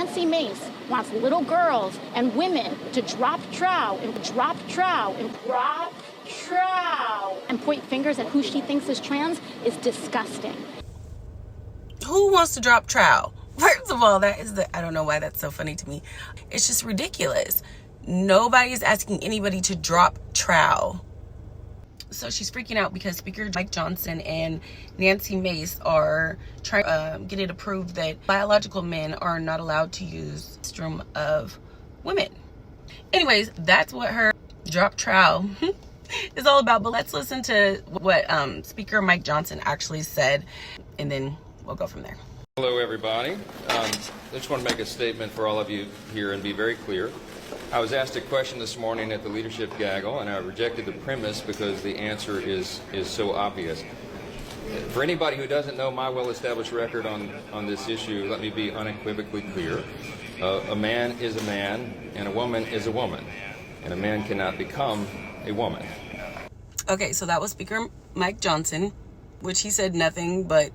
Nancy Mace wants little girls and women to drop trow and point fingers at who she thinks is trans is disgusting. Who wants to drop trow? First of all, I don't know why that's so funny to me. It's just ridiculous. Nobody is asking anybody to drop trow. So she's freaking out because Speaker Mike Johnson and Nancy Mace are trying to get it approved that biological men are not allowed to use the restroom of women. Anyways, that's what her drop trow is all about. But let's listen to what Speaker Mike Johnson actually said, and then we'll go from there. Hello, everybody. I just want to make a statement for all of you here and be very clear. I was asked a question this morning at the leadership gaggle, and I rejected the premise because the answer is so obvious. For anybody who doesn't know my well-established record on this issue, let me be unequivocally clear. A man is a man, and a woman is a woman, and a man cannot become a woman. Okay, so that was Speaker Mike Johnson, which he said nothing but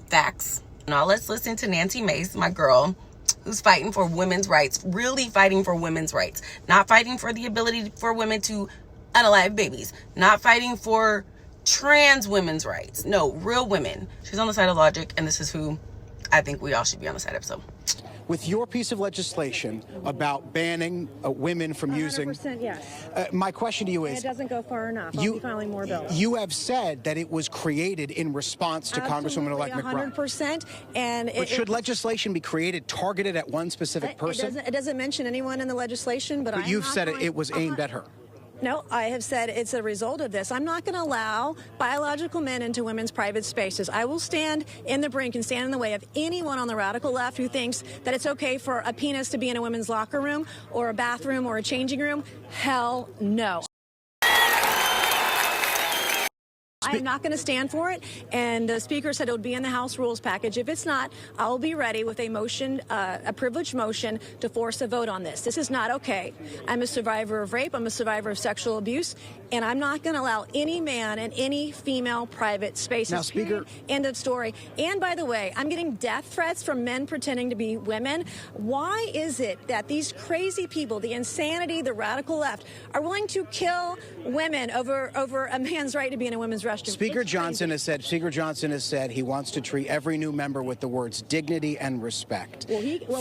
facts. Now let's listen to Nancy Mace, my girl, who's fighting for women's rights, really fighting for women's rights, not fighting for the ability for women to unalive babies, not fighting for trans women's rights. No, real women. She's on the side of logic, and this is who I think we all should be on the side of. So, with your piece of legislation about banning women from using... 100% yes. My question to you is... It doesn't go far enough. I'll be filing more bills. You have said that it was created in response to Congresswoman-elect McBride. 100%. But should legislation be created targeted at one specific person? It doesn't mention anyone in the legislation, but you've said it was aimed at her. No, I have said it's a result of this. I'm not going to allow biological men into women's private spaces. I will stand in the brink and stand in the way of anyone on the radical left who thinks that it's okay for a penis to be in a women's locker room or a bathroom or a changing room. Hell no. I'm not going to stand for it, and the Speaker said it would be in the House Rules package. If it's not, I'll be ready with a motion, a privileged motion, to force a vote on this. This is not okay. I'm a survivor of rape. I'm a survivor of sexual abuse, and I'm not going to allow any man in any female private spaces. Now, Speaker, end of story. And by the way, I'm getting death threats from men pretending to be women. Why is it that these crazy people, the insanity, the radical left, are willing to kill women over a man's right to be in a women's restroom? Speaker Johnson has said he wants to treat every new member with the words dignity and respect.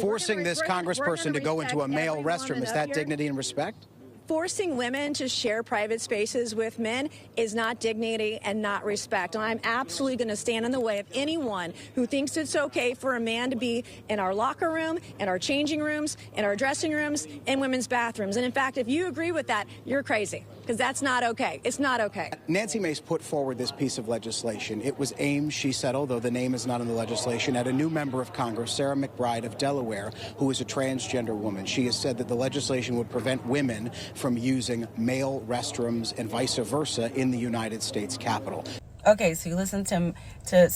Forcing this congressperson to go into a male restroom, is that dignity and respect? Forcing women to share private spaces with men is not dignity and not respect. And I'm absolutely going to stand in the way of anyone who thinks it's okay for a man to be in our locker room, in our changing rooms, in our dressing rooms, in women's bathrooms. And in fact, if you agree with that, you're crazy, because that's not okay. It's not okay. Nancy Mace put forward this piece of legislation. It was aimed, she said, although the name is not in the legislation, at a new member of Congress, Sarah McBride of Delaware, who is a transgender woman. She has said that the legislation would prevent women from using male restrooms and vice versa in the United States Capitol. Okay, so you listen to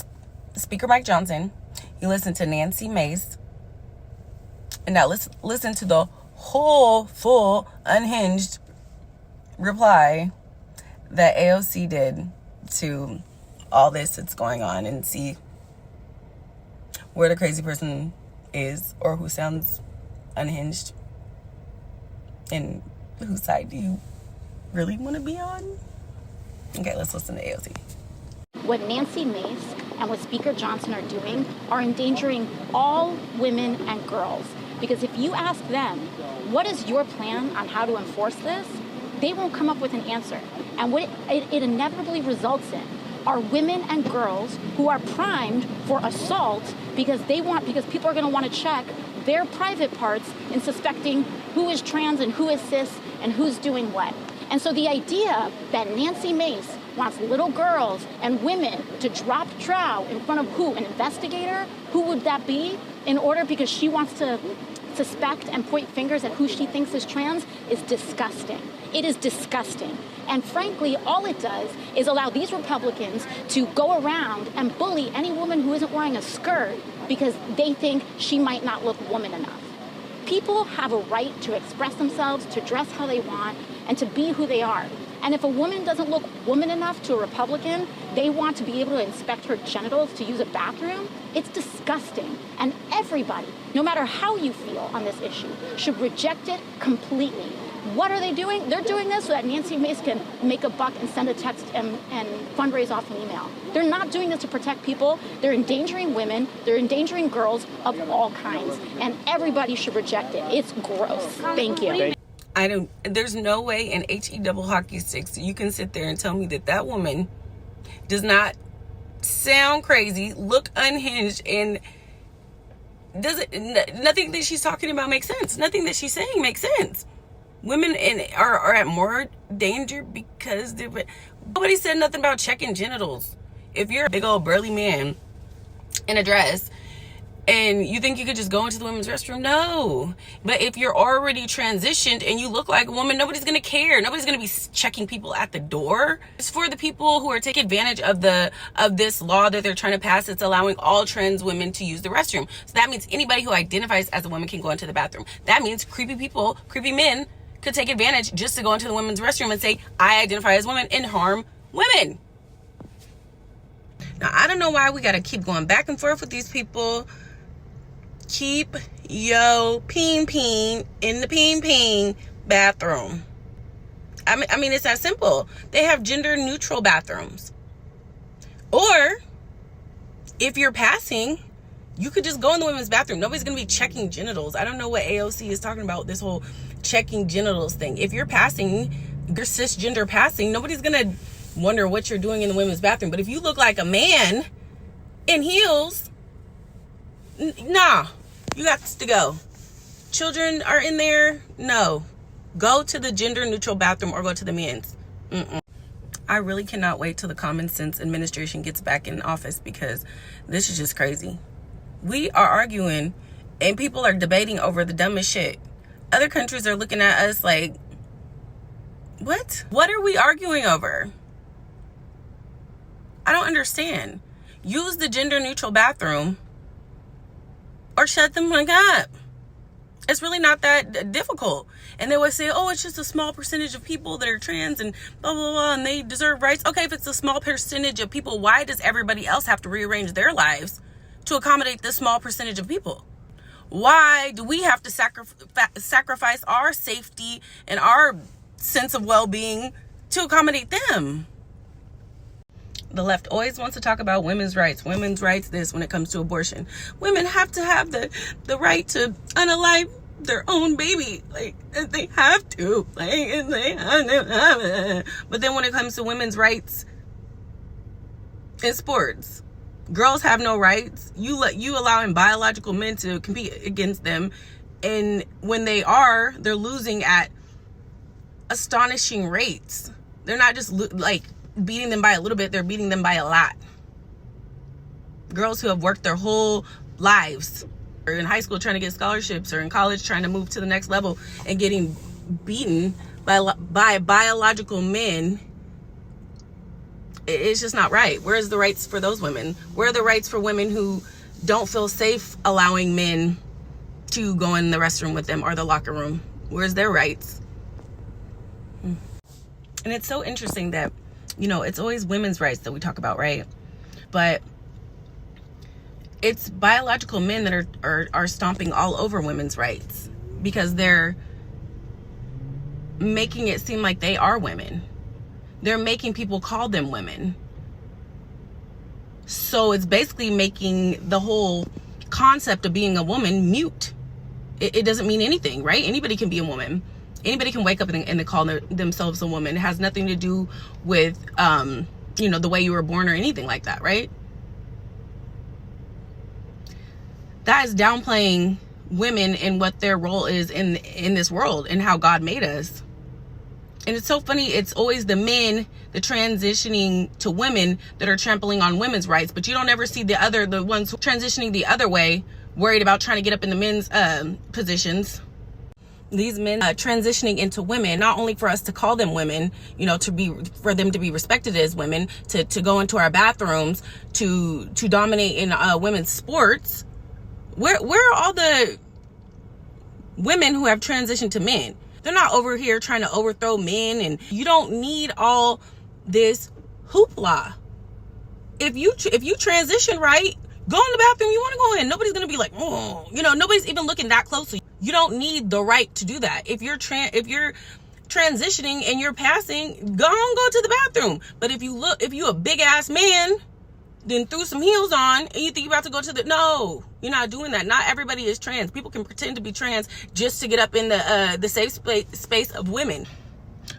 Speaker Mike Johnson, you listen to Nancy Mace, and now let's listen to the whole, full, unhinged reply that AOC did to all this that's going on, and see where the crazy person is, or who sounds unhinged, and whose side do you really want to be on? Okay, let's listen to AOC. What Nancy Mace and what Speaker Johnson are doing are endangering all women and girls. Because if you ask them, what is your plan on how to enforce this? They won't come up with an answer. And what it inevitably results in are women and girls who are primed for assault because people are going to want to check their private parts in suspecting who is trans and who is cis and who's doing what. And so the idea that Nancy Mace wants little girls and women to drop trow in front of who? An investigator? Who would that be? In order, because she wants to suspect and point fingers at who she thinks is trans, is disgusting. It is disgusting. And frankly, all it does is allow these Republicans to go around and bully any woman who isn't wearing a skirt because they think she might not look woman enough. People have a right to express themselves, to dress how they want, and to be who they are. And if a woman doesn't look woman enough to a Republican, they want to be able to inspect her genitals to use a bathroom. It's disgusting. And everybody, no matter how you feel on this issue, should reject it completely. What are they doing? They're doing this so that Nancy Mace can make a buck and send a text and fundraise off an email. They're not doing this to protect people. They're endangering women. They're endangering girls of all kinds. And everybody should reject it. It's gross. Thank you. There's no way in HE double hockey sticks you can sit there and tell me that that woman does not sound crazy, look unhinged, and nothing that she's talking about makes sense. Nothing that she's saying makes sense. Women are at more danger because nobody said nothing about checking genitals. If you're a big old burly man in a dress and you think you could just go into the women's restroom, no. But if you're already transitioned and you look like a woman, nobody's gonna care. Nobody's gonna be checking people at the door. It's for the people who are taking advantage of this law that they're trying to pass. It's allowing all trans women to use the restroom. So that means anybody who identifies as a woman can go into the bathroom. That means creepy men could take advantage just to go into the women's restroom and say, I identify as women, and harm women. Now, I don't know why we got to keep going back and forth with these people. Keep yo peen in the peen bathroom. I mean, it's that simple. They have gender neutral bathrooms. Or if you're passing, you could just go in the women's bathroom. Nobody's going to be checking genitals. I don't know what AOC is talking about, this whole checking genitals thing. If you're passing, you're cisgender passing, nobody's going to wonder what you're doing in the women's bathroom. But if you look like a man in heels, nah, you got to go. Children are in there? No. Go to the gender neutral bathroom or go to the men's. I really cannot wait till the Common Sense administration gets back in office, because this is just crazy. We are arguing and people are debating over the dumbest shit. Other countries are looking at us like, what? What are we arguing over? I don't understand. Use the gender neutral bathroom or shut them up. It's really not that difficult. And they would say, oh, it's just a small percentage of people that are trans and blah, blah, blah, and they deserve rights. Okay, if it's a small percentage of people, why does everybody else have to rearrange their lives to accommodate this small percentage of people? Why do we have to sacrifice our safety and our sense of well-being to accommodate them? The left always wants to talk about women's rights this when it comes to abortion. Women have to have the right to unalive their own baby. Like, they have to. Like, they have to. But then when it comes to women's rights in sports, girls have no rights. You allowing biological men to compete against them, and when they're losing at astonishing rates. They're not just like beating them by a little bit, they're beating them by a lot. Girls who have worked their whole lives, or in high school trying to get scholarships, or in college trying to move to the next level, and getting beaten by biological men. It's just not right. Where's the rights for those women? Where are the rights for women who don't feel safe allowing men to go in the restroom with them or the locker room? Where's their rights? And it's so interesting that, it's always women's rights that we talk about, right? But it's biological men that are stomping all over women's rights, because they're making it seem like they are women. They're making people call them women. So it's basically making the whole concept of being a woman mute. It doesn't mean anything, right? Anybody can be a woman. Anybody can wake up and call themselves a woman. It has nothing to do with, the way you were born or anything like that, right? That is downplaying women and what their role is in this world and how God made us. And it's so funny. It's always the men, the transitioning to women, that are trampling on women's rights. But you don't ever see the ones transitioning the other way, worried about trying to get up in the men's positions. These men transitioning into women, not only for us to call them women, for them to be respected as women, to go into our bathrooms, to dominate in women's sports. Where are all the women who have transitioned to men? They're not over here trying to overthrow men, and you don't need all this hoopla. If you transition right, go in the bathroom you want to go in. Nobody's gonna be like, oh, you know, nobody's even looking that closely. You don't need the right to do that. If you're transitioning and you're passing, go to the bathroom. But if you a big ass man, then threw some heels on and you think you're about to go to no, you're not doing that. Not everybody is trans. People can pretend to be trans just to get up in the safe space of women.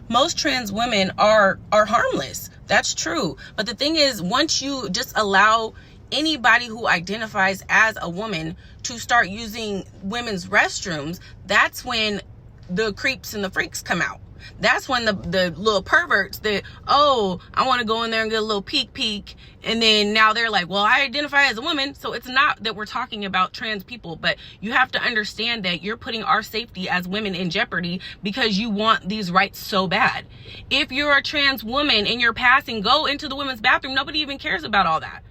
Most trans women are harmless. That's true. But the thing is, once you just allow anybody who identifies as a woman to start using women's restrooms, that's when the creeps and the freaks come out. That's when the little perverts that, oh, I want to go in there and get a little peek. And then now they're like, well, I identify as a woman. So it's not that we're talking about trans people, but you have to understand that you're putting our safety as women in jeopardy because you want these rights so bad. If you're a trans woman and you're passing, go into the women's bathroom. Nobody even cares about all that.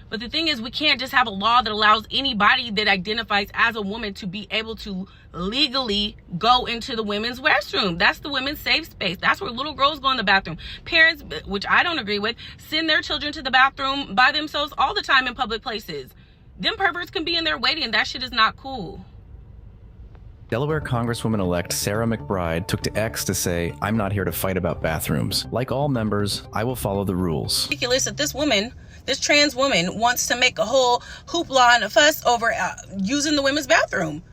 But the thing is, we can't just have a law that allows anybody that identifies as a woman to be able to legally go into the women's restroom. That's the women's safe space. That's where little girls go in the bathroom. Parents, which I don't agree with, send their children to the bathroom by themselves all the time in public places. Them perverts can be in there waiting. That shit is not cool. Delaware Congresswoman-elect Sarah McBride took to X to say, "I'm not here to fight about bathrooms. Like all members, I will follow the rules." Ridiculous that this trans woman wants to make a whole hoopla and a fuss over using the women's bathroom.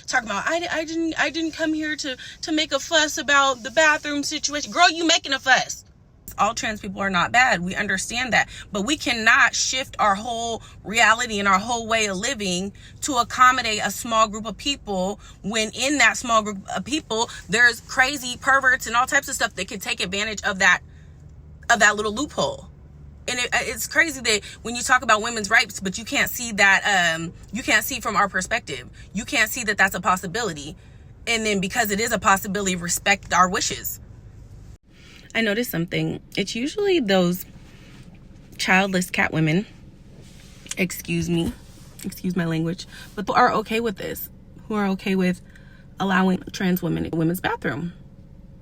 Talking about, I didn't come here to make a fuss about the bathroom situation. Girl, you making a fuss. All trans people are not bad. We understand that. But we cannot shift our whole reality and our whole way of living to accommodate a small group of people when in that small group of people, there's crazy perverts and all types of stuff that can take advantage of that little loophole. And it's crazy that when you talk about women's rights, but you can't see that, you can't see from our perspective. You can't see that that's a possibility. And then because it is a possibility, respect our wishes. I noticed something. It's usually those childless cat women, excuse my language, but who are okay with this, who are okay with allowing trans women in the women's bathroom.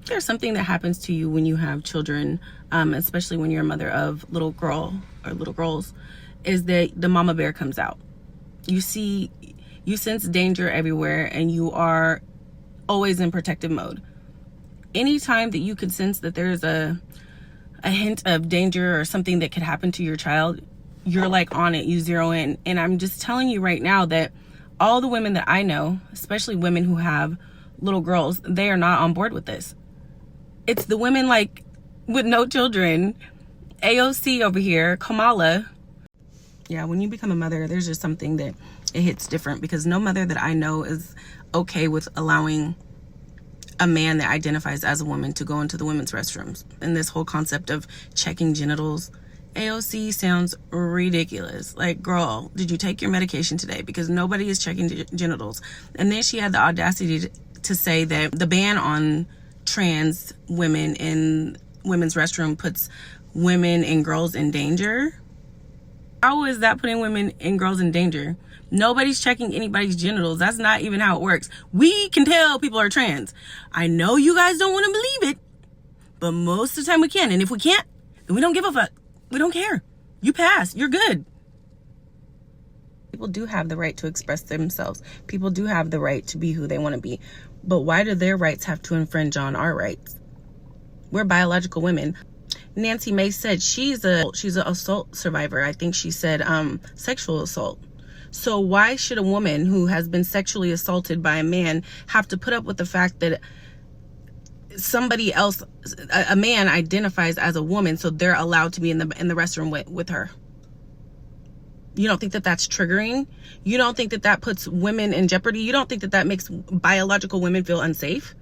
There's something that happens to you when you have children, especially when you're a mother of little girls, is that the mama bear comes out. You sense danger everywhere and you are always in protective mode. Anytime that you can sense that there's a hint of danger or something that could happen to your child, you're like on it, you zero in. And I'm just telling you right now that all the women that I know, especially women who have little girls, they are not on board with this. It's the women like with no children, AOC over here, Kamala. Yeah, when you become a mother, there's just something that it hits different because no mother that I know is okay with allowing a man that identifies as a woman to go into the women's restrooms. And this whole concept of checking genitals, AOC sounds ridiculous. Like, girl, did you take your medication today? Because nobody is checking genitals. And then she had the audacity to say that the ban on trans women in women's restroom puts women and girls in danger. How is that putting women and girls in danger? Nobody's checking anybody's genitals. That's not even how it works. We can tell people are trans. I know you guys don't want to believe it, but most of the time we can. And if we can't, then we don't give a fuck. We don't care. You pass. You're good. People do have the right to express themselves. People do have the right to be who they want to be. But why do their rights have to infringe on our rights? We're biological women. NANCY MACE said she's an assault survivor. I think she said sexual assault. So why should a woman who has been sexually assaulted by a man have to put up with the fact that somebody else, a man, identifies as a woman, so they're allowed to be in the restroom with her? You don't think that that's triggering? You don't think that that puts women in jeopardy? You don't think that that makes biological women feel unsafe?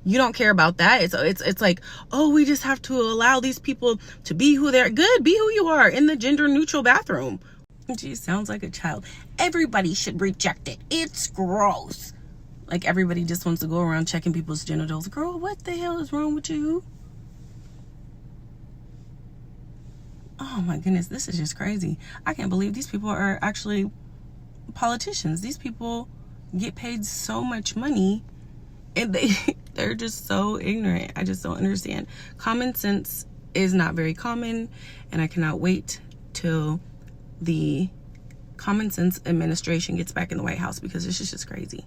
You don't care about that. It's like, oh, we just have to allow these people to be who they're. Good, be who you are in the gender neutral bathroom. She sounds like a child. Everybody should reject it. It's gross. Like everybody just wants to go around checking people's genitals. Girl, what the hell is wrong with you? Oh my goodness, this is just crazy. I can't believe these people are actually politicians. These people get paid so much money And they're just so ignorant. I just don't understand. Common sense is not very common, and I cannot wait till the common sense administration gets back in the White House, because this is just crazy.